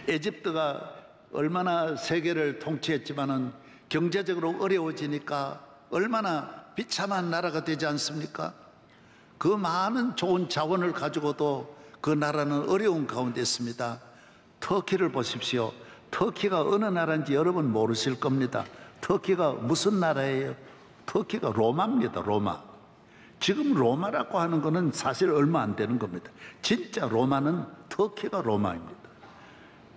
에집트가 얼마나 세계를 통치했지만은 경제적으로 어려워지니까 얼마나 비참한 나라가 되지 않습니까? 그 많은 좋은 자원을 가지고도 그 나라는 어려운 가운데 있습니다. 터키를 보십시오. 터키가 어느 나라인지 여러분 모르실 겁니다. 터키가 무슨 나라예요? 터키가 로마입니다. 로마. 지금 로마라고 하는 것은 사실 얼마 안 되는 겁니다. 진짜 로마는 터키가 로마입니다.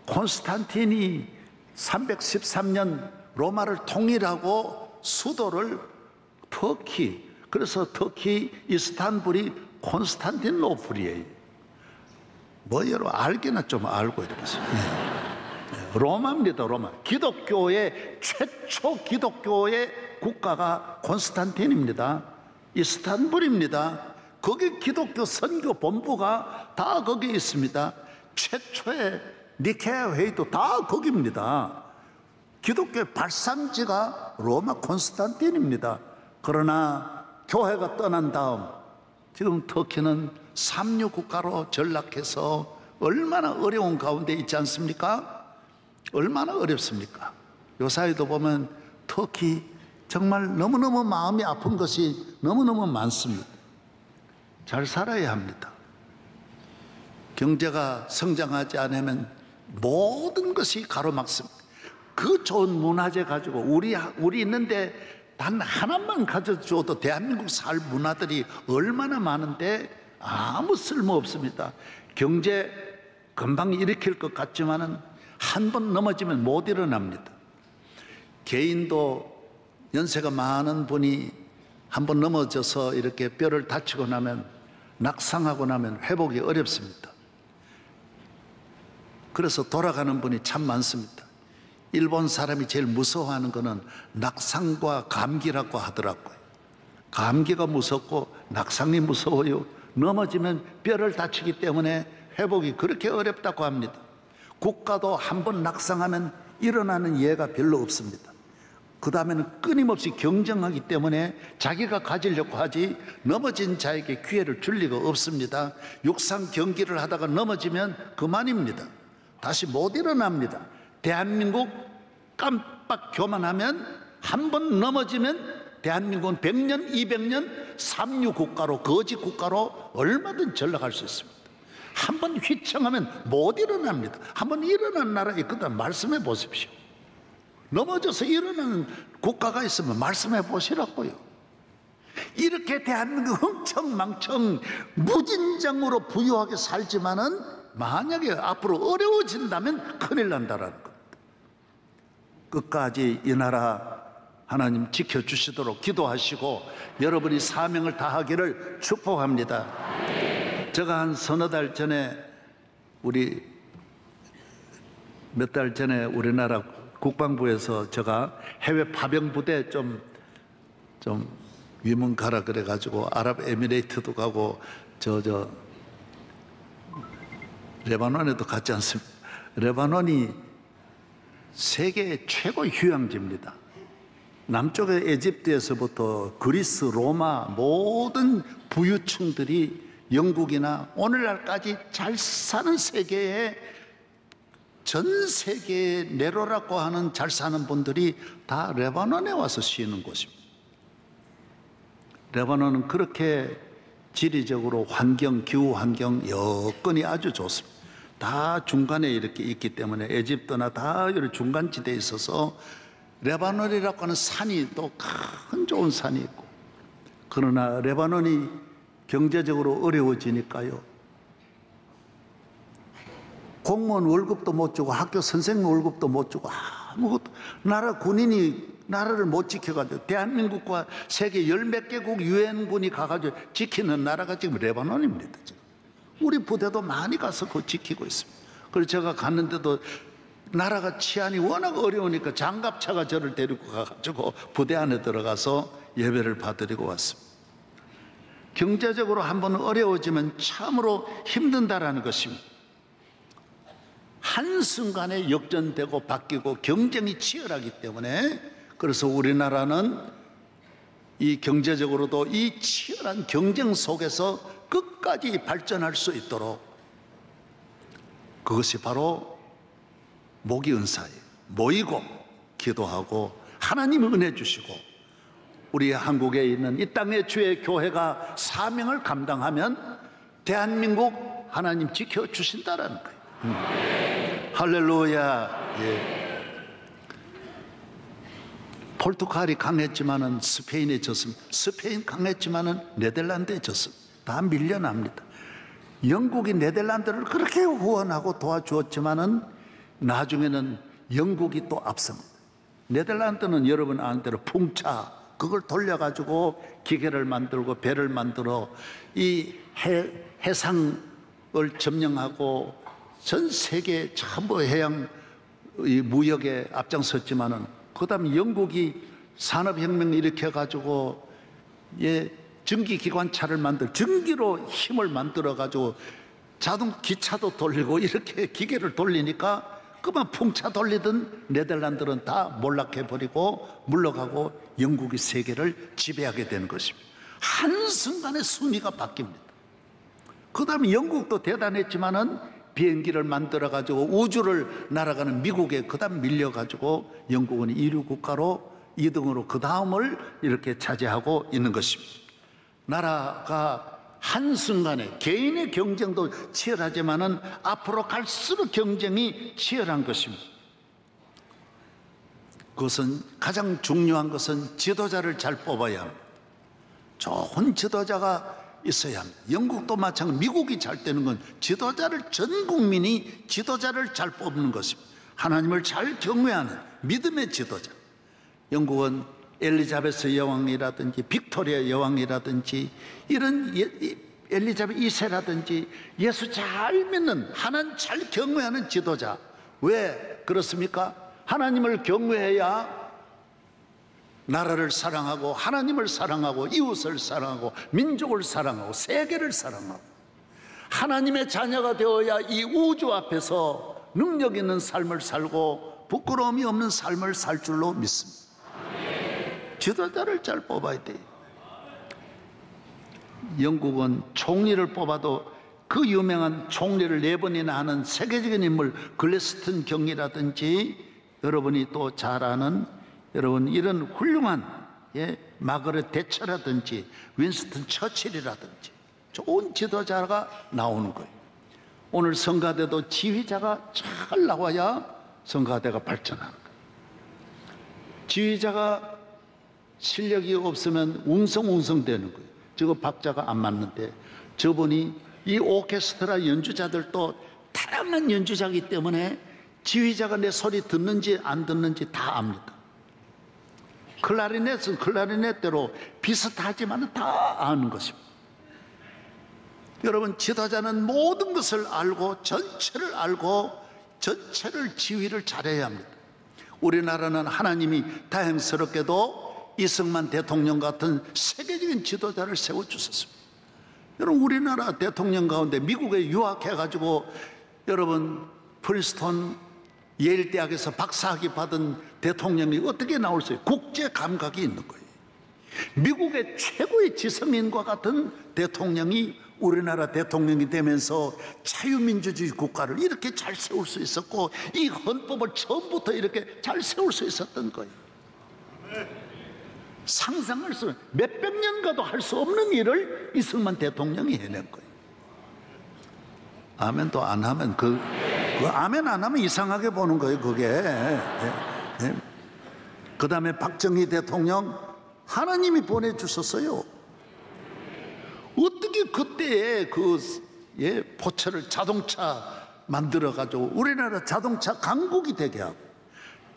콘스탄틴이 313년 로마를 통일하고 수도를 터키, 그래서 터키 이스탄불이 콘스탄틴노플이에요. 뭐 여러분 알기나 좀 알고 이러겠어요. 로마입니다. 로마. 기독교의 최초 기독교의 국가가 콘스탄틴입니다. 이스탄불입니다. 거기 기독교 선교 본부가 다 거기 있습니다. 최초의 니케아 회의도 다 거기입니다. 기독교의 발상지가 로마 콘스탄틴입니다. 그러나 교회가 떠난 다음 지금 터키는 삼류 국가로 전락해서 얼마나 어려운 가운데 있지 않습니까? 얼마나 어렵습니까? 요사이도 보면 터키 정말 너무너무 마음이 아픈 것이 너무너무 많습니다. 잘 살아야 합니다. 경제가 성장하지 않으면 모든 것이 가로막습니다. 그 좋은 문화재 가지고 우리 있는데 단 하나만 가져줘도 대한민국 살 문화들이 얼마나 많은데 아무 쓸모 없습니다. 경제 금방 일으킬 것 같지만은 한 번 넘어지면 못 일어납니다. 개인도 연세가 많은 분이 한 번 넘어져서 이렇게 뼈를 다치고 나면 낙상하고 나면 회복이 어렵습니다. 그래서 돌아가는 분이 참 많습니다. 일본 사람이 제일 무서워하는 것은 낙상과 감기라고 하더라고요. 감기가 무섭고 낙상이 무서워요. 넘어지면 뼈를 다치기 때문에 회복이 그렇게 어렵다고 합니다. 국가도 한 번 낙상하면 일어나는 예가 별로 없습니다. 그 다음에는 끊임없이 경쟁하기 때문에 자기가 가지려고 하지 넘어진 자에게 기회를 줄 리가 없습니다. 육상 경기를 하다가 넘어지면 그만입니다. 다시 못 일어납니다. 대한민국 깜빡 교만하면 한 번 넘어지면 대한민국은 100년, 200년 삼류 국가로, 거지 국가로 얼마든 전락할 수 있습니다. 한 번 휘청하면 못 일어납니다. 한 번 일어난 나라 있거든. 말씀해 보십시오. 넘어져서 일어나는 국가가 있으면 말씀해 보시라고요. 이렇게 대한민국 흥청망청 무진장으로 부유하게 살지만은 만약에 앞으로 어려워진다면 큰일 난다라는 겁니다. 끝까지 이 나라 하나님 지켜주시도록 기도하시고 여러분이 사명을 다하기를 축복합니다. 제가 한 서너 달 전에 몇 달 전에 우리나라 국방부에서 제가 해외 파병 부대 좀 위문 가라 그래가지고 아랍에미레이트도 가고 레바논에도 갔지 않습니까? 레바논이 세계 최고 휴양지입니다. 남쪽의 에집트에서부터 그리스, 로마 모든 부유층들이 영국이나 오늘날까지 잘 사는 세계에 전 세계의 네로라고 하는 잘 사는 분들이 다 레바논에 와서 쉬는 곳입니다. 레바논은 그렇게 지리적으로 환경, 기후 환경 여건이 아주 좋습니다. 다 중간에 이렇게 있기 때문에 에집트나 다 이런 중간지대에 있어서 레바논이라고 하는 산이 또 큰 좋은 산이 있고, 그러나 레바논이 경제적으로 어려워지니까요, 공무원 월급도 못 주고 학교 선생님 월급도 못 주고 아무것도, 나라 군인이 나라를 못 지켜가지고 대한민국과 세계 열 몇 개국 유엔군이 가가지고 지키는 나라가 지금 레바논입니다. 지금 우리 부대도 많이 가서 그거 지키고 있습니다. 그래서 제가 갔는데도 나라가 치안이 워낙 어려우니까 장갑차가 저를 데리고 가가지고 부대 안에 들어가서 예배를 받으리고 왔습니다. 경제적으로 한번 어려워지면 참으로 힘든다라는 것입니다. 한순간에 역전되고 바뀌고 경쟁이 치열하기 때문에, 그래서 우리나라는 이 경제적으로도 이 치열한 경쟁 속에서 끝까지 발전할 수 있도록, 그것이 바로 모기 은사예요. 모이고 기도하고 하나님의 은혜 주시고 우리 한국에 있는 이 땅의 주의 교회가 사명을 감당하면 대한민국 하나님 지켜주신다라는 거예요. 할렐루야. 예. 포르투갈이 강했지만은 스페인에 졌습니다. 스페인 강했지만은 네덜란드에 졌습니다. 다 밀려납니다. 영국이 네덜란드를 그렇게 후원하고 도와주었지만은 나중에는 영국이 또 앞섭니다. 네덜란드는 여러분 아는 대로 풍차 그걸 돌려가지고 기계를 만들고 배를 만들어 이 해상을 점령하고 전 세계 전부 해양 무역에 앞장섰지만은 그다음에 영국이 산업혁명을 일으켜가지고 전기기관차를 전기로 힘을 만들어가지고 자동 기차도 돌리고 이렇게 기계를 돌리니까 그만 풍차 돌리던 네덜란드는 다 몰락해버리고 물러가고 영국이 세계를 지배하게 되는 것입니다. 한순간에 순위가 바뀝니다. 그 다음에 영국도 대단했지만은 비행기를 만들어가지고 우주를 날아가는 미국에 그 다음 밀려가지고 영국은 1위 국가로 2등으로 그 다음을 이렇게 차지하고 있는 것입니다. 나라가 한순간에 개인의 경쟁도 치열하지만은 앞으로 갈수록 경쟁이 치열한 것입니다. 그것은 가장 중요한 것은 지도자를 잘 뽑아야 합니다. 좋은 지도자가 있어야 합니다. 영국도 마찬가지, 미국이 잘 되는 건 전 국민이 지도자를 잘 뽑는 것입니다. 하나님을 잘 경외하는 믿음의 지도자. 영국은 엘리자베스 여왕이라든지 빅토리아 여왕이라든지 이런 엘리자베스 2세라든지 예수 잘 믿는 하나님 잘 경외하는 지도자. 왜 그렇습니까? 하나님을 경외해야 나라를 사랑하고 하나님을 사랑하고 이웃을 사랑하고 민족을 사랑하고 세계를 사랑하고 하나님의 자녀가 되어야 이 우주 앞에서 능력 있는 삶을 살고 부끄러움이 없는 삶을 살 줄로 믿습니다. 지도자를 잘 뽑아야 돼요. 영국은 총리를 뽑아도 그 유명한 총리를 4번이나 하는 세계적인 인물 글래스턴 경이라든지 여러분이 또 잘 아는 여러분 이런 훌륭한 마거렛 대처라든지 윈스턴 처칠이라든지 좋은 지도자가 나오는 거예요. 오늘 성가대도 지휘자가 잘 나와야 성가대가 발전하는 거예요. 지휘자가 실력이 없으면 웅성웅성 되는 거예요. 저거 박자가 안 맞는데 저분이 이 오케스트라 연주자들도 타락한 연주자이기 때문에 지휘자가 내 소리 듣는지 안 듣는지 다 압니다. 클라리넷은 클라리넷대로 비슷하지만 다 아는 것입니다. 여러분 지도자는 모든 것을 알고 전체를 알고 전체를 지휘를 잘해야 합니다. 우리나라는 하나님이 다행스럽게도 이승만 대통령 같은 세계적인 지도자를 세워주셨습니다. 여러분 우리나라 대통령 가운데 미국에 유학해가지고 여러분 프린스턴 예일대학에서 박사학위 받은 대통령이 어떻게 나올 수 있어요? 국제 감각이 있는 거예요. 미국의 최고의 지성인과 같은 대통령이 우리나라 대통령이 되면서 자유민주주의 국가를 이렇게 잘 세울 수 있었고 이 헌법을 처음부터 이렇게 잘 세울 수 있었던 거예요. 상상할 수 몇백 년가도 할 수 없는 일을 이승만 대통령이 해낸 거예요. 아멘도 안 하면 그 아멘 안 하면 이상하게 보는 거예요. 그게 그 다음에 박정희 대통령 하나님이 보내주셨어요. 어떻게 그때에 포철을 자동차 만들어가지고 우리나라 자동차 강국이 되게 하고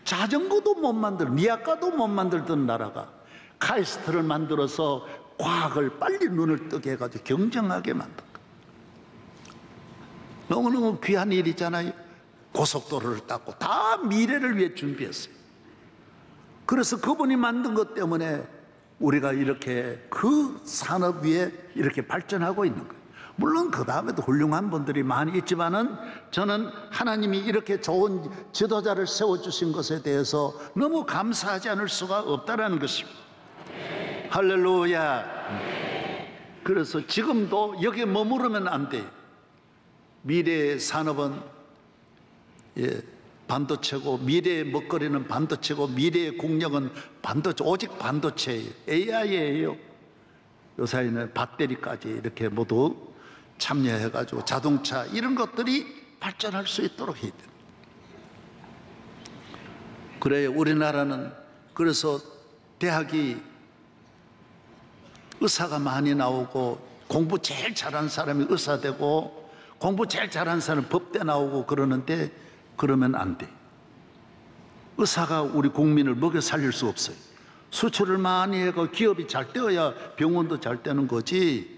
자전거도 못 미아까도 못 만들던 나라가 카이스트를 만들어서 과학을 빨리 눈을 뜨게 해가지고 경쟁하게 만든 거예요. 너무너무 귀한 일이잖아요. 고속도로를 닦고 다 미래를 위해 준비했어요. 그래서 그분이 만든 것 때문에 우리가 이렇게 그 산업 위에 이렇게 발전하고 있는 거예요. 물론 그 다음에도 훌륭한 분들이 많이 있지만은 저는 하나님이 이렇게 좋은 지도자를 세워주신 것에 대해서 너무 감사하지 않을 수가 없다라는 것입니다. 할렐루야. 그래서 지금도 여기에 머무르면 안 돼요. 미래의 산업은 반도체고, 미래의 먹거리는 반도체고, 미래의 국력은 반도체, 오직 반도체예요. AI예요. 요사이는 배터리까지 이렇게 모두 참여해가지고 자동차 이런 것들이 발전할 수 있도록 해야 돼요. 그래요. 우리나라는 그래서 대학이 의사가 많이 나오고, 공부 제일 잘하는 사람이 의사 되고, 공부 제일 잘하는 사람은 법대 나오고 그러는데, 그러면 안 돼. 의사가 우리 국민을 먹여 살릴 수 없어요. 수출을 많이 해서 기업이 잘 되어야 병원도 잘 되는 거지.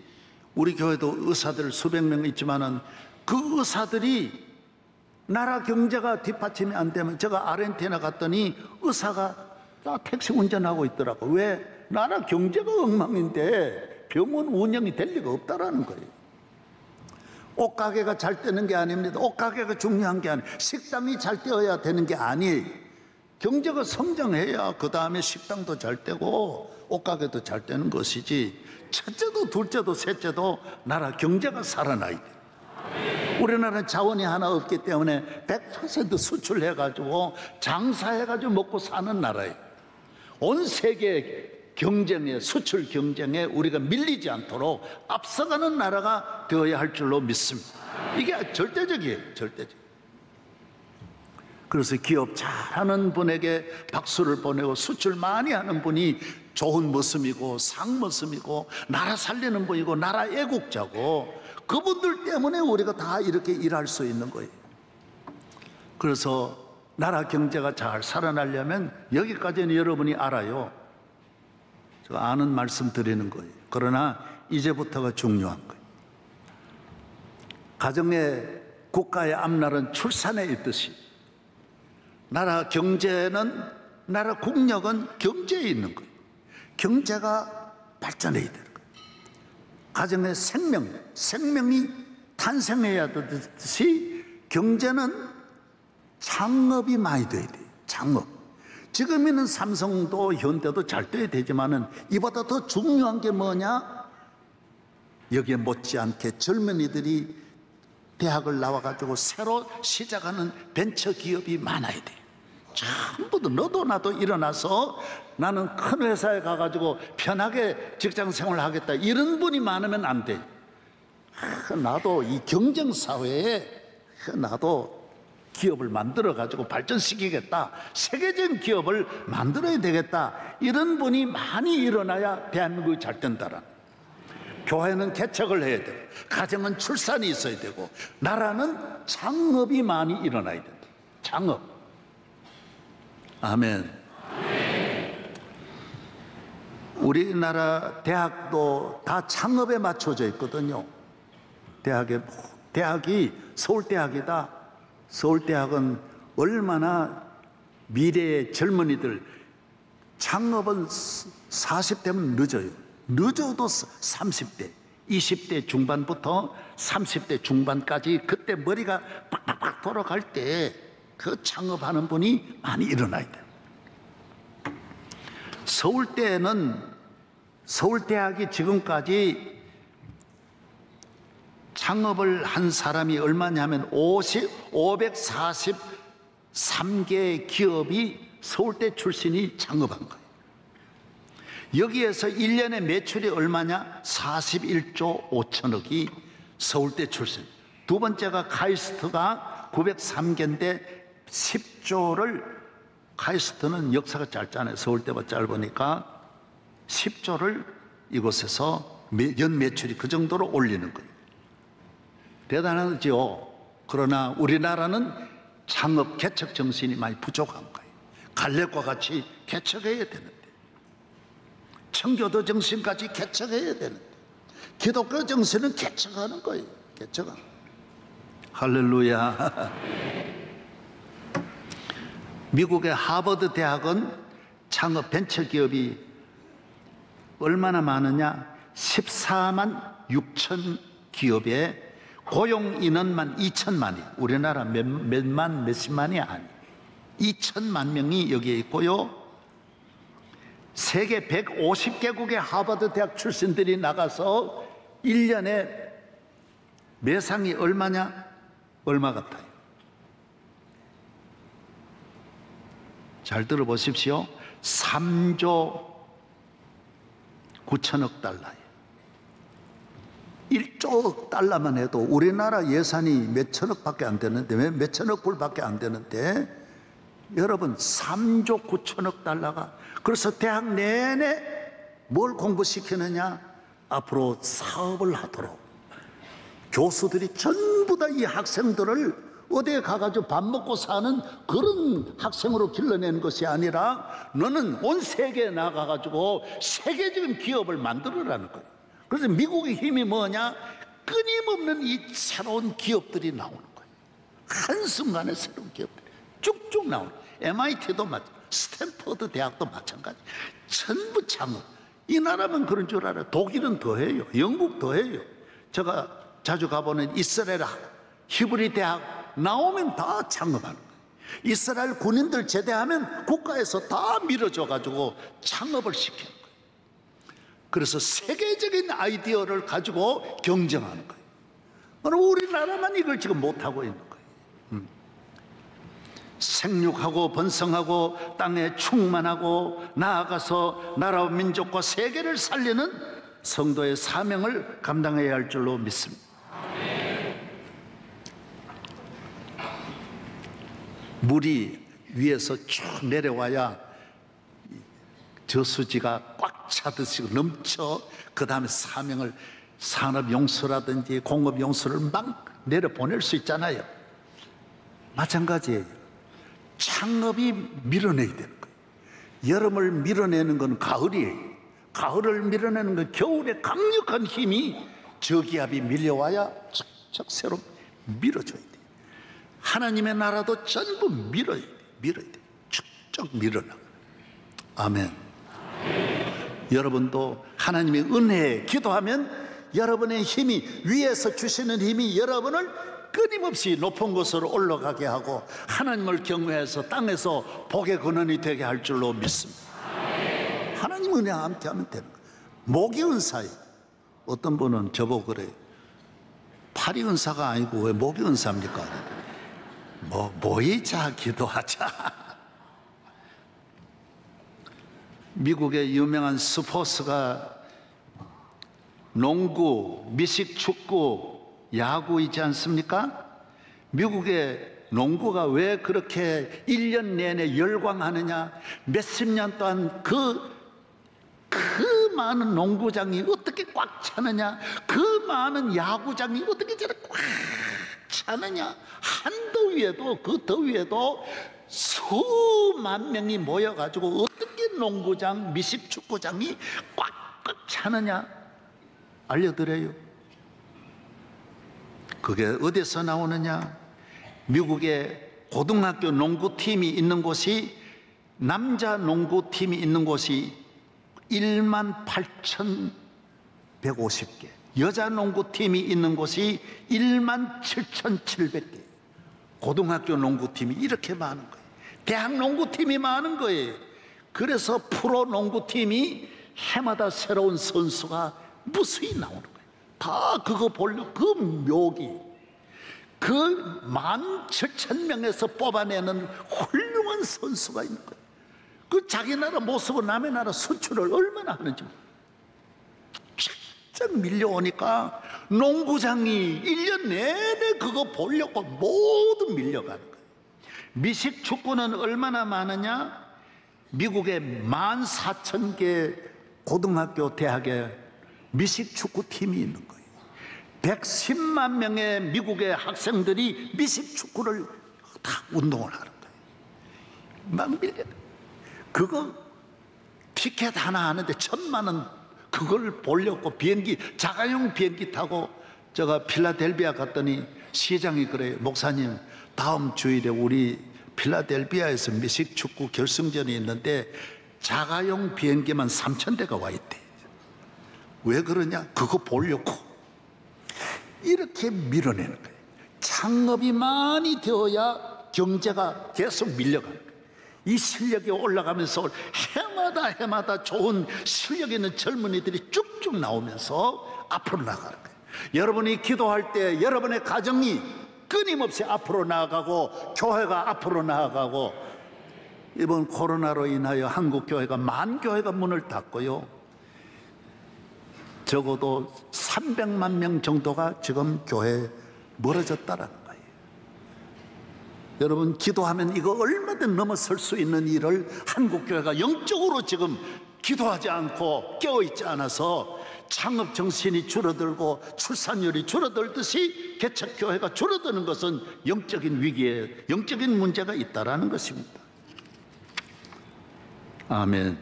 우리 교회도 의사들 수백 명 있지만은 그 의사들이 나라 경제가 뒷받침이 안 되면, 제가 아르헨티나 갔더니 의사가 다 택시 운전하고 있더라고. 왜? 나라 경제가 엉망인데 병원 운영이 될 리가 없다라는 거예요. 옷가게가 잘 되는 게 아닙니다. 옷가게가 중요한 게 아니에요. 식당이 잘 되어야 되는 게 아니에요. 경제가 성장해야 그 다음에 식당도 잘 되고 옷가게도 잘 되는 것이지, 첫째도 둘째도 셋째도 나라 경제가 살아나야 돼요. 우리나라는 자원이 하나 없기 때문에 100% 수출해가지고 장사해가지고 먹고 사는 나라예요. 온 세계 경쟁에, 수출 경쟁에 우리가 밀리지 않도록 앞서가는 나라가 되어야 할 줄로 믿습니다. 이게 절대적이에요. 절대적. 그래서 기업 잘하는 분에게 박수를 보내고, 수출 많이 하는 분이 좋은 모습이고 상 모습이고 나라 살리는 분이고 나라 애국자고, 그분들 때문에 우리가 다 이렇게 일할 수 있는 거예요. 그래서 나라 경제가 잘 살아나려면 여기까지는 여러분이 알아요. 제가 아는 말씀 드리는 거예요. 그러나 이제부터가 중요한 거예요. 가정의 국가의 앞날은 출산에 있듯이, 나라 경제는, 나라 국력은 경제에 있는 거예요. 경제가 발전해야 되는 거예요. 가정의 생명이 탄생해야 되듯이 경제는 창업이 많이 돼야 돼요. 창업. 지금 있는 삼성도 현대도 잘 돼야 되지만은 이보다 더 중요한 게 뭐냐? 여기에 못지않게 젊은이들이 대학을 나와가지고 새로 시작하는 벤처 기업이 많아야 돼요. 전부 다 너도 나도 일어나서 나는 큰 회사에 가가지고 편하게 직장 생활을 하겠다, 이런 분이 많으면 안 돼. 나도 이 경쟁 사회에 나도 기업을 만들어 가지고 발전시키겠다, 세계적인 기업을 만들어야 되겠다, 이런 분이 많이 일어나야 대한민국이 잘 된다라. 교회는 개척을 해야 되고, 가정은 출산이 있어야 되고, 나라는 창업이 많이 일어나야 된다. 창업. 아멘. 우리나라 대학도 다 창업에 맞춰져 있거든요. 대학이 서울대학이다. 서울대학은 얼마나 미래의 젊은이들, 창업은 40대면 늦어요. 늦어도 30대, 20대 중반부터 30대 중반까지, 그때 머리가 팍팍팍 돌아갈 때 그 창업하는 분이 많이 일어나야 돼요. 서울대학이 지금까지 창업을 한 사람이 얼마냐면 543개의 기업이 서울대 출신이 창업한 거예요. 여기에서 1년에 매출이 얼마냐? 41조 5천억이 서울대 출신. 두 번째가 카이스트가 903개인데 10조를, 카이스트는 역사가 짧잖아요. 서울대보다 짧으니까 10조를 이곳에서 연 매출이 그 정도로 올리는 거예요. 대단하죠. 그러나 우리나라는 창업 개척 정신이 많이 부족한 거예요. 갈렙과 같이 개척해야 되는데, 청교도 정신까지 개척해야 되는데, 기독교 정신은 개척하는 거예요. 개척하는. 할렐루야. 미국의 하버드 대학은 창업 벤처기업이 얼마나 많으냐? 14만 6천 기업에 고용 인원만 2천만이, 우리나라 몇만 몇십만이 아니, 2천만 명이 여기에 있고요. 세계 150개국의 하버드 대학 출신들이 나가서 1년에 매상이 얼마냐? 얼마 같아요? 잘 들어보십시오. 3조 9천억 달러예요. 1조 달러만 해도 우리나라 예산이 몇 천억밖에 안 되는데, 몇 천억 불밖에 안 되는데, 여러분 3조 9천억 달러가, 그래서 대학 내내 뭘 공부시키느냐? 앞으로 사업을 하도록. 교수들이 전부 다 이 학생들을 어디에 가가지고 밥 먹고 사는 그런 학생으로 길러내는 것이 아니라, 너는 온 세계에 나가가지고 세계적인 기업을 만들어라는 거예요. 그래서 미국의 힘이 뭐냐? 끊임없는 이 새로운 기업들이 나오는 거예요. 한순간에 새로운 기업들이 쭉쭉 나오는 거예요. MIT도 마찬가지, 스탠퍼드 대학도 마찬가지. 전부 창업. 이 나라만 그런 줄 알아요. 독일은 더해요. 영국 더해요. 제가 자주 가보는 이스라엘 히브리 대학 나오면 다 창업하는 거예요. 이스라엘 군인들 제대하면 국가에서 다 밀어줘가지고 창업을 시키는 거예요. 그래서 세계적인 아이디어를 가지고 경쟁하는 거예요. 그럼 우리나라만 이걸 지금 못하고 있는 거예요. 생육하고 번성하고 땅에 충만하고 나아가서 나라와 민족과 세계를 살리는 성도의 사명을 감당해야 할 줄로 믿습니다. 물이 위에서 쭉 내려와야 저수지가 꽉 차듯이 넘쳐, 그 다음에 사명을, 산업용수라든지 공업용수를 막 내려보낼 수 있잖아요. 마찬가지예요. 창업이 밀어내야 되는 거예요. 여름을 밀어내는 건 가을이에요. 가을을 밀어내는 건 겨울에 강력한 힘이, 저기압이 밀려와야 척척 새로 밀어줘야 돼요. 하나님의 나라도 전부 밀어야 돼요. 밀어야 돼요. 쭉쭉 밀어나가요. 아멘. 여러분도 하나님의 은혜에 기도하면 여러분의 힘이, 위에서 주시는 힘이 여러분을 끊임없이 높은 곳으로 올라가게 하고 하나님을 경외해서 땅에서 복의 근원이 되게 할 줄로 믿습니다. 하나님 은혜와 함께 하면 되는 거예요. 목이 은사예요. 어떤 분은 저보고 그래요. 팔이 은사가 아니고 왜 목이 은사입니까? 모이자 기도하자. 미국의 유명한 스포츠가 농구, 미식축구, 야구이지 않습니까? 미국의 농구가 왜 그렇게 1년 내내 열광하느냐? 몇십 년 동안 그 많은 농구장이 어떻게 꽉 차느냐? 그 많은 야구장이 어떻게 저렇게 꽉 차느냐? 한더위에도, 그 더위에도 수만 명이 모여가지고 어떻게 농구장, 미식축구장이 꽉꽉 차느냐? 알려드려요. 그게 어디서 나오느냐? 미국의 고등학교 농구팀이 있는 곳이, 남자 농구팀이 있는 곳이 18,150개, 여자 농구팀이 있는 곳이 17,700개. 고등학교 농구팀이 이렇게 많은 거예요. 대학 농구팀이 많은 거예요. 그래서 프로 농구팀이 해마다 새로운 선수가 무수히 나오는 거예요. 다 그거 보려고, 그 묘기, 그 17,000명에서 뽑아내는 훌륭한 선수가 있는 거예요. 그 자기 나라 모습을 남의 나라 수출을 얼마나 하는지 쫙 밀려오니까 농구장이 1년 내내 그거 보려고 모두 밀려가는 거예요. 미식축구는 얼마나 많으냐? 미국의 14,000개 고등학교 대학에 미식축구팀이 있는 거예요. 110만 명의 미국의 학생들이 미식축구를 다 운동을 하는 거예요. 막 밀려. 그거 티켓 하나 하는데 1,000만 원, 그걸 보려고 비행기, 자가용 비행기 타고 제가 필라델비아 갔더니 시장이 그래요. 목사님, 다음 주일에 우리 필라델비아에서 미식축구 결승전이 있는데 자가용 비행기만 3,000대가 와 있대. 왜 그러냐? 그거 보려고. 이렇게 밀어내는 거예요. 창업이 많이 되어야 경제가 계속 밀려가는 거예요. 이 실력이 올라가면서 해마다 좋은 실력 있는 젊은이들이 쭉쭉 나오면서 앞으로 나가는 거예요. 여러분이 기도할 때 여러분의 가정이 끊임없이 앞으로 나아가고 교회가 앞으로 나아가고 이번 코로나로 인하여 한국 교회가 만 교회가 문을 닫고요, 적어도 300만 명 정도가 지금 교회에 멀어졌다라는 거예요. 여러분, 기도하면 이거 얼마든 넘어설 수 있는 일을 한국 교회가 영적으로 지금 기도하지 않고 깨어있지 않아서 창업 정신이 줄어들고 출산율이 줄어들듯이 개척교회가 줄어드는 것은 영적인 위기에, 영적인 문제가 있다라는 것입니다. 아멘.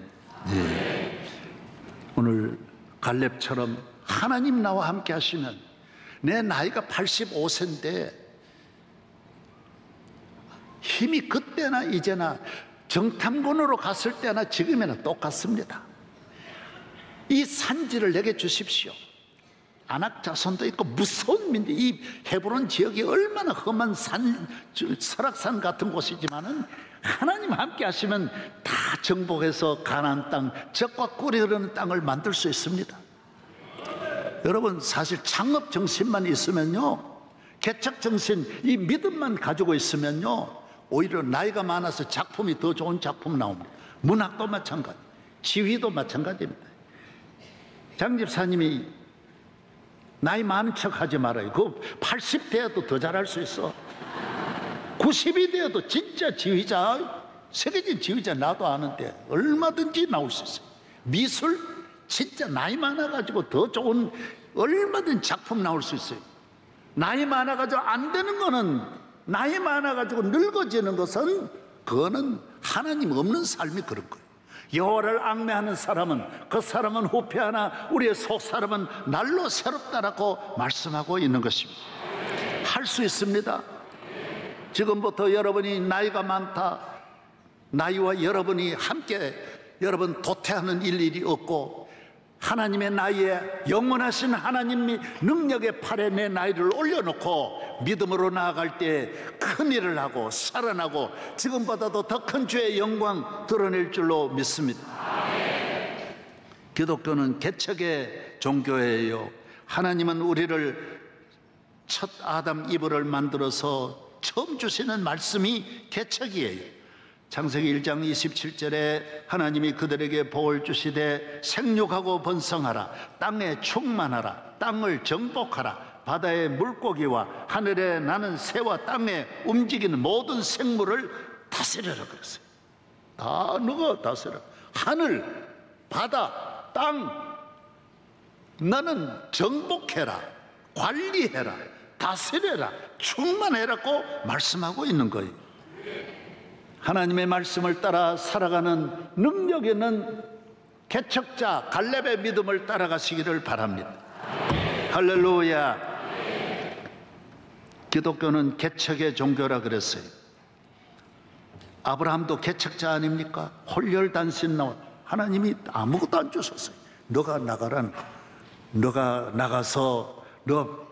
네. 오늘 갈렙처럼 하나님 나와 함께 하시면, 내 나이가 85세인데 힘이 그때나 이제나 정탐꾼으로 갔을 때나 지금이나 똑같습니다. 이 산지를 내게 주십시오. 아낙 자손도 있고 무서운 민족, 이 헤브론 지역이 얼마나 험한 산, 설악산 같은 곳이지만은 하나님 함께 하시면 다 정복해서 가나안 땅, 젖과 꿀이 흐르는 땅을 만들 수 있습니다. 여러분, 사실 창업 정신만 있으면요, 개척 정신, 이 믿음만 가지고 있으면요, 오히려 나이가 많아서 작품이 더 좋은 작품 나옵니다. 문학도 마찬가지, 지휘도 마찬가지입니다. 장 집사님이 나이 많은 척 하지 말아요. 그 80대에도 더 잘할 수 있어. 90이 되어도 진짜 지휘자, 세계적인 지휘자 나도 아는데 얼마든지 나올 수 있어요. 미술 진짜 나이 많아가지고 더 좋은 얼마든 작품 나올 수 있어요. 나이 많아가지고 안 되는 거는, 나이 많아가지고 늙어지는 것은, 그거는 하나님 없는 삶이 그런 거예요. 여호와를 앙매하는 사람은, 그 사람은 후패하나 우리의 속 사람은 날로 새롭다라고 말씀하고 있는 것입니다. 할 수 있습니다. 지금부터 여러분이 나이가 많다, 나이와 여러분이 함께 여러분 도태하는 일일이 없고, 하나님의 나이에 영원하신 하나님이 능력의 팔에 내 나이를 올려놓고 믿음으로 나아갈 때 큰 일을 하고 살아나고 지금보다도 더 큰 주의 영광 드러낼 줄로 믿습니다. 기독교는 개척의 종교예요. 하나님은 우리를 첫 아담 이브를 만들어서 처음 주시는 말씀이 개척이에요. 창세기 1장 27절에 하나님이 그들에게 복을 주시되 생육하고 번성하라, 땅에 충만하라, 땅을 정복하라, 바다의 물고기와 하늘에 나는 새와 땅에 움직이는 모든 생물을 다스려라 그랬어요. 다 너가 다스려. 하늘, 바다, 땅, 너는 정복해라, 관리해라, 다스려라, 충만해라고 말씀하고 있는 거예요. 하나님의 말씀을 따라 살아가는 능력 있는 개척자 갈렙의 믿음을 따라가시기를 바랍니다. 할렐루야. 기독교는 개척의 종교라 그랬어요. 아브라함도 개척자 아닙니까? 홀열단신 나와 하나님이 아무것도 안 주셨어요. 너가 나가라는 거. 너가 나가서 너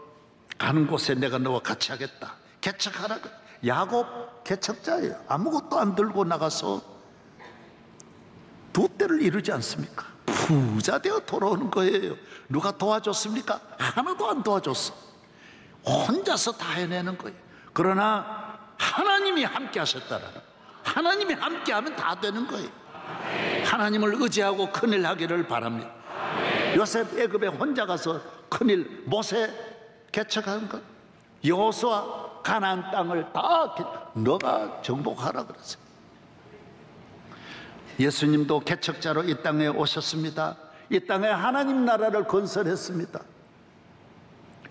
가는 곳에 내가 너와 같이 하겠다. 개척하라. 야곱 개척자예요. 아무것도 안 들고 나가서 두 때를 이루지 않습니까? 부자 되어 돌아오는 거예요. 누가 도와줬습니까? 하나도 안 도와줬어. 혼자서 다 해내는 거예요. 그러나 하나님이 함께 하셨다라는, 하나님이 함께 하면 다 되는 거예요. 하나님을 의지하고 큰일 하기를 바랍니다. 요셉 애굽에 혼자 가서 큰일, 모세 개척한 것, 여호수아 가나안 땅을 다 너가 정복하라 그랬어요. 예수님도 개척자로 이 땅에 오셨습니다. 이 땅에 하나님 나라를 건설했습니다.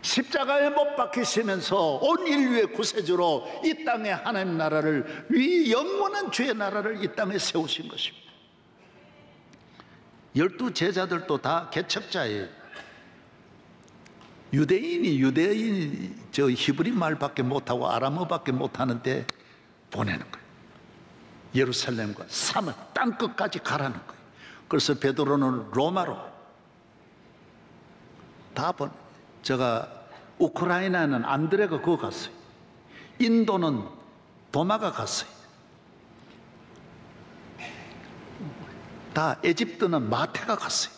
십자가에 못 박히시면서 온 인류의 구세주로 이 땅에 하나님 나라를, 이 영원한 주의 나라를 이 땅에 세우신 것입니다. 12 제자들도 다 개척자예요. 유대인이 저 히브리 말밖에 못하고 아람어밖에 못하는데 보내는 거예요. 예루살렘과 사마 땅끝까지 가라는 거예요. 그래서 베드로는 로마로 다 보내. 제가 우크라이나는 안드레가 그거 갔어요. 인도는 도마가 갔어요. 다 에집트는 마태가 갔어요.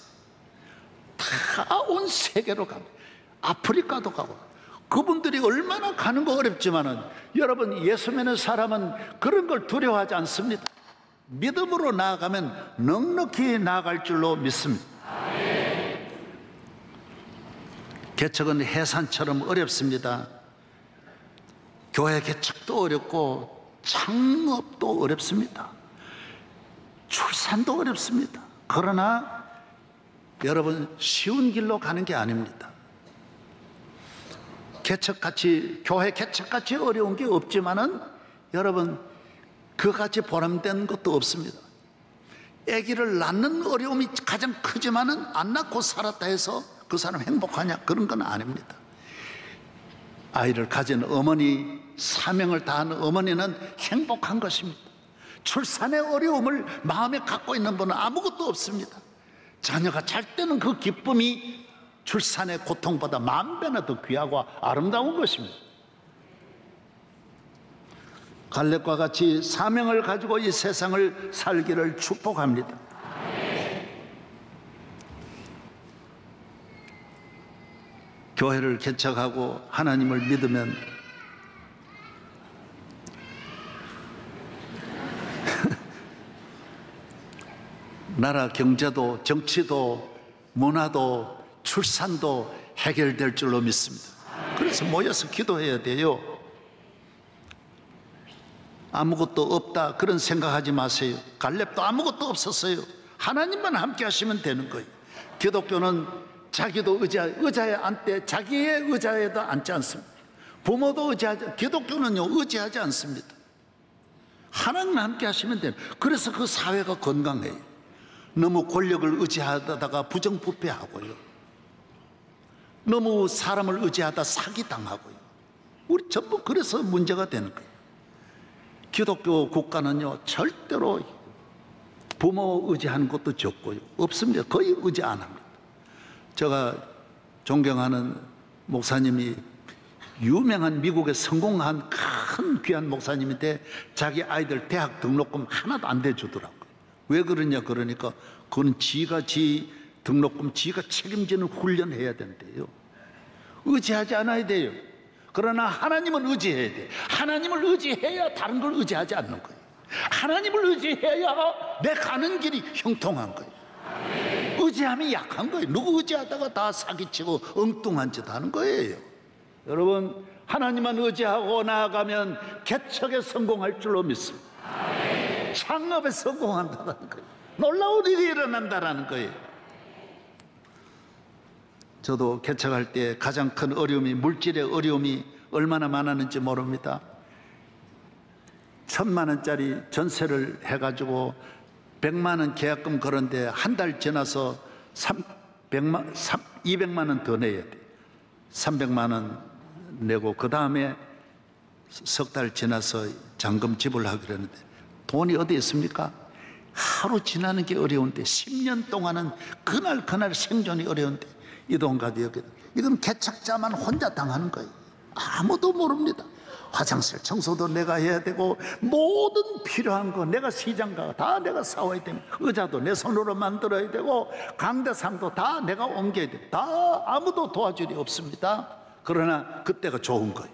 다 온 세계로 갑니다. 아프리카도 가고. 그분들이 얼마나 가는 거 어렵지만은 여러분, 예수 믿는 사람은 그런 걸 두려워하지 않습니다. 믿음으로 나아가면 넉넉히 나아갈 줄로 믿습니다. 개척은 해산처럼 어렵습니다. 교회 개척도 어렵고 창업도 어렵습니다. 출산도 어렵습니다. 그러나 여러분, 쉬운 길로 가는 게 아닙니다. 개척같이, 교회 개척같이 어려운 게 없지만은 여러분, 그같이 보람된 것도 없습니다. 아기를 낳는 어려움이 가장 크지만은 안 낳고 살았다 해서 그 사람 행복하냐? 그런 건 아닙니다. 아이를 가진 어머니, 사명을 다하는 어머니는 행복한 것입니다. 출산의 어려움을 마음에 갖고 있는 분은 아무것도 없습니다. 자녀가 잘 때는 그 기쁨이 출산의 고통보다 10,000배나 더 귀하고 아름다운 것입니다. 갈렙과 같이 사명을 가지고 이 세상을 살기를 축복합니다. 교회를 개척하고 하나님을 믿으면 나라 경제도 정치도 문화도 출산도 해결될 줄로 믿습니다. 그래서 모여서 기도해야 돼요. 아무것도 없다 그런 생각하지 마세요. 갈렙도 아무것도 없었어요. 하나님만 함께 하시면 되는 거예요. 기독교는 자기도 의자에 앉되 자기의 의자에도 앉지 않습니다. 부모도 의지하지, 기독교는요 의지하지 않습니다. 하나님 함께 하시면 돼요. 그래서 그 사회가 건강해요. 너무 권력을 의지하다가 부정부패하고요, 너무 사람을 의지하다 사기당하고요, 우리 전부 그래서 문제가 되는 거예요. 기독교 국가는요 절대로 부모 의지하는 것도 적고요 없습니다. 거의 의지 안 합니다. 제가 존경하는 목사님이 유명한 미국의 성공한 큰 귀한 목사님인데 자기 아이들 대학 등록금 하나도 안 대주더라고요. 왜 그러냐 그러니까 그건 지가 지 등록금 지가 책임지는 훈련해야 된대요. 의지하지 않아야 돼요. 그러나 하나님은 의지해야 돼. 하나님을 의지해야 다른 걸 의지하지 않는 거예요. 하나님을 의지해야 내 가는 길이 형통한 거예요. 의지함이 약한 거예요. 누구 의지하다가 다 사기치고 엉뚱한 짓 하는 거예요. 여러분, 하나님만 의지하고 나아가면 개척에 성공할 줄로 믿습니다. 창업에 성공한다는 거예요. 놀라운 일이 일어난다는 거예요. 저도 개척할 때 가장 큰 어려움이, 물질의 어려움이 얼마나 많았는지 모릅니다. 1,000만 원짜리 전세를 해가지고 100만 원 계약금 걸었는데 한 달 지나서 200만 원 더 내야 돼. 300만 원 내고 그 다음에 석 달 지나서 잔금 지불하기로 했는데 돈이 어디 있습니까? 하루 지나는 게 어려운데 10년 동안은 그날 생존이 어려운데 이 돈 가지고 여기, 이건 개척자만 혼자 당하는 거예요. 아무도 모릅니다. 화장실 청소도 내가 해야 되고 모든 필요한 거 내가 시장 가 다 내가 사와야 됩니다. 의자도 내 손으로 만들어야 되고 강대상도 다 내가 옮겨야 돼. 다 아무도 도와줄이 없습니다. 그러나 그때가 좋은 거예요.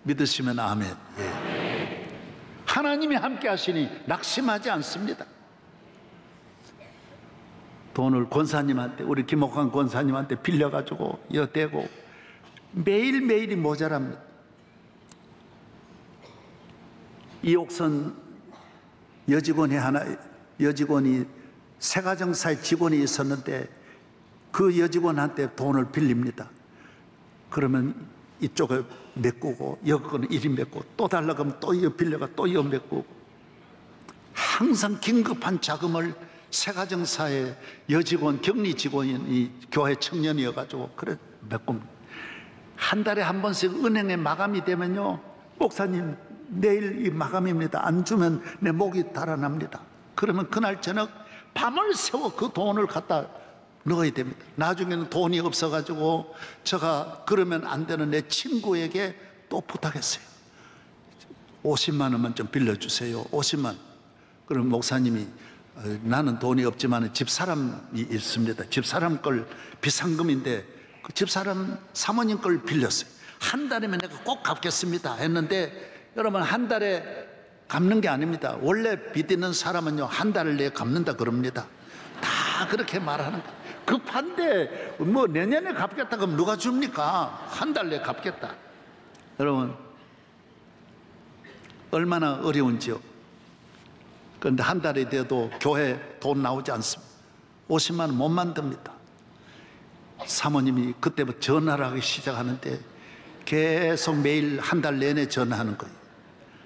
믿으시면 아멘. 예. 하나님이 함께 하시니 낙심하지 않습니다. 돈을 권사님한테, 우리 김옥환 권사님한테 빌려가지고 대고 매일매일이 모자랍니다. 이옥선 여직원이 세가정사의 직원이 있었는데 그 여직원한테 돈을 빌립니다. 그러면 이쪽에 메꾸고 여기는 이리 메꾸고 또 달라고 하면 또 이어 빌려가 또 이어 메꾸고, 항상 긴급한 자금을 세가정사의 여직원, 격리 직원이 교회 청년이어가지고 그래 메꿉니다. 한 달에 한 번씩 은행에 마감이 되면요, 목사님 내일 이 마감입니다. 안 주면 내 목이 달아납니다. 그러면 그날 저녁 밤을 새워 그 돈을 갖다 넣어야 됩니다. 나중에는 돈이 없어가지고 제가 그러면 안 되는 내 친구에게 또 부탁했어요. 50만 원만 좀 빌려주세요. 50만 원. 그럼 목사님이 나는 돈이 없지만 집사람이 있습니다. 집사람 걸 비상금인데 그 집사람 사모님 걸 빌렸어요. 한 달이면 내가 꼭 갚겠습니다 했는데, 여러분 한 달에 갚는 게 아닙니다. 원래 빚 있는 사람은요, 한 달 내에 갚는다 그럽니다. 다 그렇게 말하는 거예요. 급한데 뭐 내년에 갚겠다 그럼 누가 줍니까? 한 달 내에 갚겠다. 여러분, 얼마나 어려운지요. 그런데 한 달이 돼도 교회 돈 나오지 않습니다. 50만 원 못 만듭니다. 사모님이 그때부터 전화를 하기 시작하는데 계속 매일 한 달 내내 전화하는 거예요.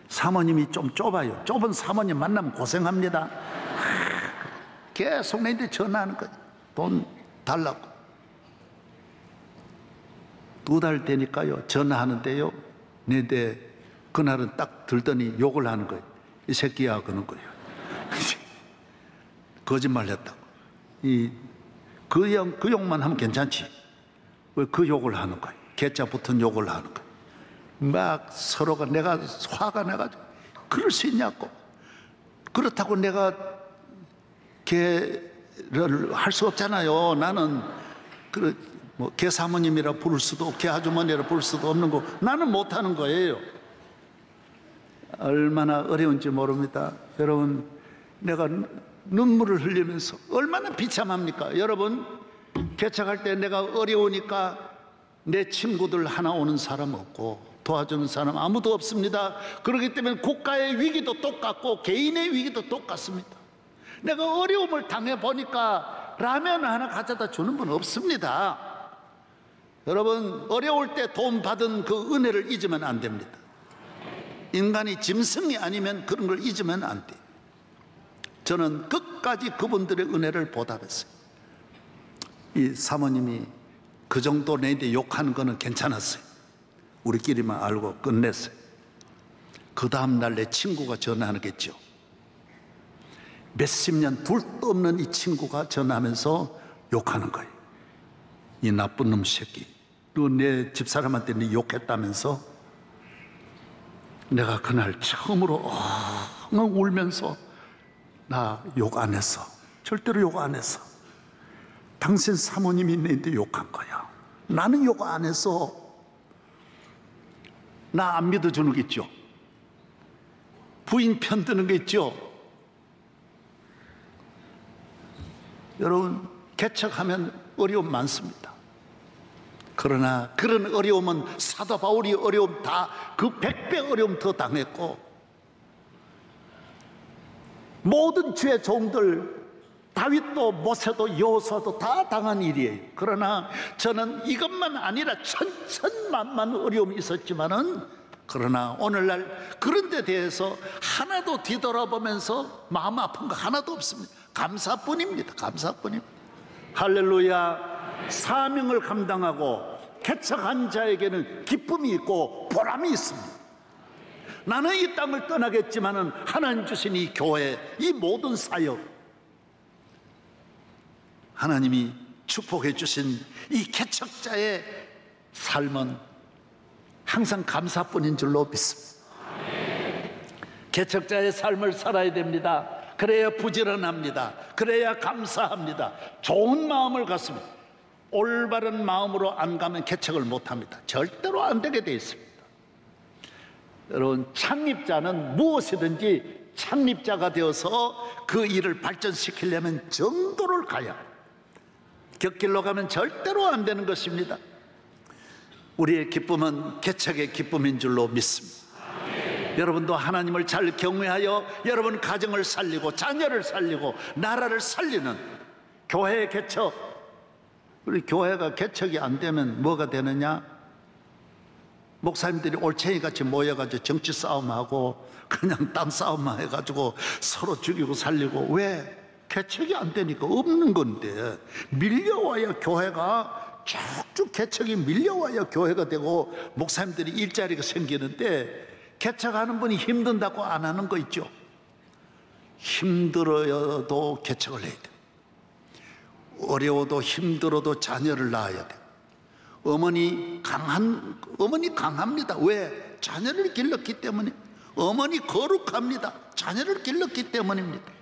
사모님이 좀 좁아요. 좁은 사모님 만나면 고생합니다. 계속 내한테 전화하는 거예요. 돈 달라고. 2달 되니까요, 전화하는데요, 내한테 그날은 딱 들더니 욕을 하는 거예요. 이 새끼야 그러는 거예요. 거짓말 했다고. 그 욕만 하면 괜찮지, 왜 그 욕을 하는 거예요? 개자 붙은 욕을 하는 거예요. 막 서로가, 내가 화가 나가지고 그럴 수 있냐고. 그렇다고 내가 개를 할 수 없잖아요. 나는 뭐 개사모님이라 부를 수도 개아주머니라 부를 수도 없는 거 나는 못하는 거예요. 얼마나 어려운지 모릅니다. 여러분, 내가 눈물을 흘리면서 얼마나 비참합니까? 여러분, 개척할 때 내가 어려우니까 내 친구들 하나 오는 사람 없고 도와주는 사람 아무도 없습니다. 그렇기 때문에 국가의 위기도 똑같고 개인의 위기도 똑같습니다. 내가 어려움을 당해보니까 라면 하나 가져다 주는 분 없습니다. 여러분, 어려울 때 도움 받은 그 은혜를 잊으면 안 됩니다. 인간이 짐승이 아니면 그런 걸 잊으면 안 돼요. 저는 끝까지 그분들의 은혜를 보답했어요. 이 사모님이 그 정도 내한테 욕하는 거는 괜찮았어요. 우리끼리만 알고 끝냈어요. 그 다음날 내 친구가 전화하겠죠. 몇십 년 둘도 없는 이 친구가 전화하면서 욕하는 거예요. 이 나쁜 놈 새끼, 너 내 집사람한테 네 욕했다면서? 내가 그날 처음으로 엉엉 울면서, 나 욕 안 했어. 절대로 욕 안 했어. 당신 사모님이 내한테 욕한 거야. 나는 욕 안 했어. 나 안 믿어주는 게 있죠. 부인 편드는 게 있죠. 여러분, 개척하면 어려움 많습니다. 그러나 그런 어려움은 사도 바울이 어려움 다 그 100배 어려움 더 당했고, 모든 주의 종들 다윗도 모세도 여호수아도 다 당한 일이에요. 그러나 저는 이것만 아니라 천천만만 어려움이 있었지만은, 그러나 오늘날 그런 데 대해서 하나도 뒤돌아보면서 마음 아픈 거 하나도 없습니다. 감사뿐입니다. 감사뿐입니다. 할렐루야. 사명을 감당하고 개척한 자에게는 기쁨이 있고 보람이 있습니다. 나는 이 땅을 떠나겠지만은 하나님 주신 이 교회, 이 모든 사역, 하나님이 축복해 주신 이 개척자의 삶은 항상 감사뿐인 줄로 믿습니다. 개척자의 삶을 살아야 됩니다. 그래야 부지런합니다. 그래야 감사합니다. 좋은 마음을 갖습니다. 올바른 마음으로 안 가면 개척을 못합니다. 절대로 안 되게 돼 있습니다. 여러분, 창립자는 무엇이든지 창립자가 되어서 그 일을 발전시키려면 정도를 가야 합니다. 곁길로 가면 절대로 안 되는 것입니다. 우리의 기쁨은 개척의 기쁨인 줄로 믿습니다. 여러분도 하나님을 잘 경외하여 여러분 가정을 살리고 자녀를 살리고 나라를 살리는 교회의 개척. 우리 교회가 개척이 안 되면 뭐가 되느냐? 목사님들이 올챙이같이 모여가지고 정치 싸움하고 그냥 땅 싸움만 해가지고 서로 죽이고 살리고. 왜? 개척이 안 되니까. 없는 건데 밀려와야 교회가 쭉쭉, 개척이 밀려와야 교회가 되고 목사님들이 일자리가 생기는데, 개척하는 분이 힘든다고 안 하는 거 있죠. 힘들어도 개척을 해야 돼. 어려워도 힘들어도 자녀를 낳아야 돼. 어머니 강합니다. 왜? 자녀를 길렀기 때문에. 어머니 거룩합니다. 자녀를 길렀기 때문입니다.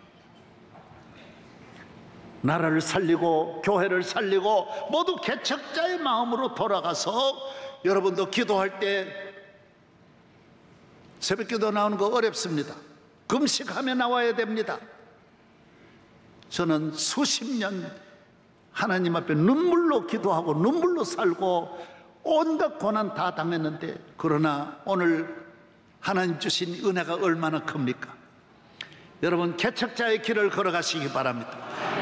나라를 살리고 교회를 살리고 모두 개척자의 마음으로 돌아가서, 여러분도 기도할 때 새벽기도 나오는 거 어렵습니다. 금식하며 나와야 됩니다. 저는 수십 년 하나님 앞에 눈물로 기도하고 눈물로 살고 온갖 고난 다 당했는데, 그러나 오늘 하나님 주신 은혜가 얼마나 큽니까? 여러분, 개척자의 길을 걸어가시기 바랍니다.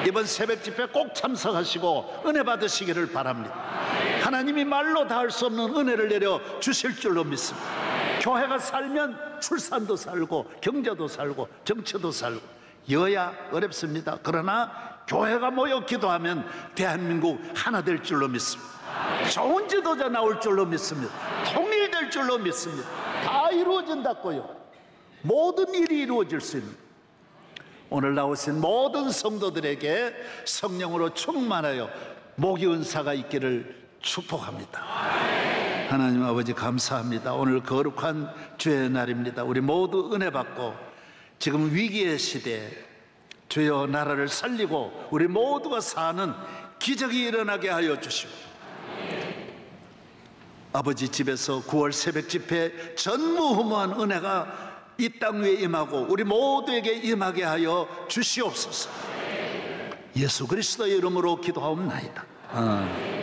이번 새벽 집회 꼭 참석하시고 은혜 받으시기를 바랍니다. 하나님이 말로 다 할 수 없는 은혜를 내려 주실 줄로 믿습니다. 교회가 살면 출산도 살고 경제도 살고 정치도 살고 여야 어렵습니다. 그러나 교회가 모여 기도하면 대한민국 하나 될 줄로 믿습니다. 좋은 지도자 나올 줄로 믿습니다. 통일될 줄로 믿습니다. 다 이루어진다고요. 모든 일이 이루어질 수 있는, 오늘 나오신 모든 성도들에게 성령으로 충만하여 목이 은사가 있기를 축복합니다. 하나님 아버지, 감사합니다. 오늘 거룩한 주의 날입니다. 우리 모두 은혜 받고 지금 위기의 시대에 주여 나라를 살리고 우리 모두가 사는 기적이 일어나게 하여 주시고, 아버지 집에서 9월 새벽 집회 전무후무한 은혜가 이 땅 위에 임하고 우리 모두에게 임하게 하여 주시옵소서. 예수 그리스도의 이름으로 기도하옵나이다. 아멘.